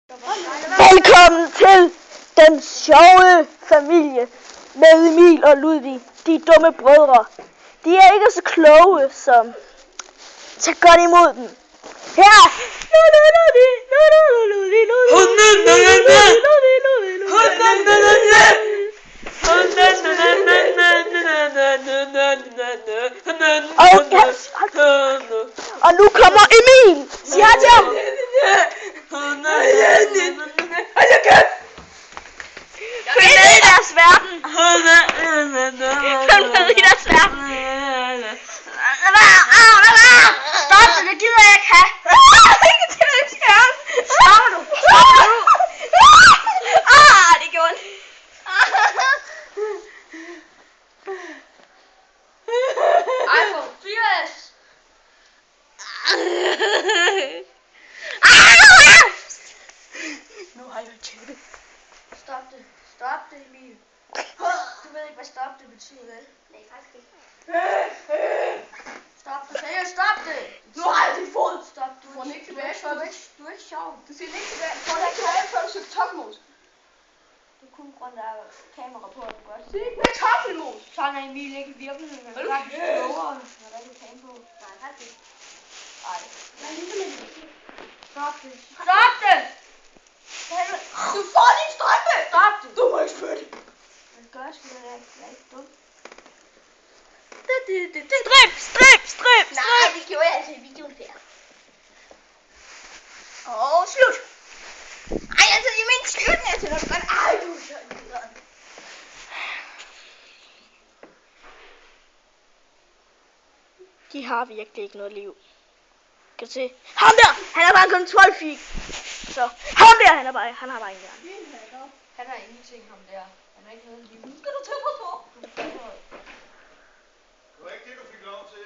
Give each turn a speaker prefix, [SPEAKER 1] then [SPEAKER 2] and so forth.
[SPEAKER 1] Velkommen til den sjove familie med Emil og Ludvig, de dumme brødre. De er ikke så kloge, som tag godt imod dem. Her! Og nu kommer Emil! Sig hej til ham! Følg med i deres verden! Følg med i deres verden! Stop det, det gider jeg ikke have! Stopper du! Det gjorde ondt! iPhone 4S! Nu har jeg tæppe. Stop det. Stop det, Emil. Du ved ikke, hvad stop det betyder, vel? Nej, faktisk ikke. Stop det. Seriøst, stop det.
[SPEAKER 2] Nu har jeg din fod.
[SPEAKER 1] Stop. Du er ikke tilbage. Du er ikke sjov.
[SPEAKER 2] Du siger ikke tilbage. Du får da ikke tilbage, før du søger topmos.
[SPEAKER 1] Det er kun grund af kamera på, at du gør det.
[SPEAKER 2] Det er ikke med topmos.
[SPEAKER 1] Sådan er Emil ikke i virkeligheden. Han er bare klogere, når der er kamera på. Nej, faktisk ikke. Nej. Stop det. Stop det!
[SPEAKER 2] Du får din strømpe!
[SPEAKER 1] Stop det!
[SPEAKER 2] Du må ikke spytte!
[SPEAKER 1] Hvad gør sgu det? Jeg er ikke dum. Strip!
[SPEAKER 2] Nej, det gjorde jeg altså i videoen der.
[SPEAKER 1] Slut!
[SPEAKER 2] Ej, altså i min slutning er til noget godt. Ej, du er så nederen.
[SPEAKER 1] De har virkelig ikke noget liv. Kan du se? Ham der! Han er bare en kontrolfik. Så ham der, han har bare ingen hjerne.
[SPEAKER 2] Han har ingenting, ham der. Han har ikke noget liv. Nu skal du tage på.
[SPEAKER 3] Det var ikke det, du fik lov til.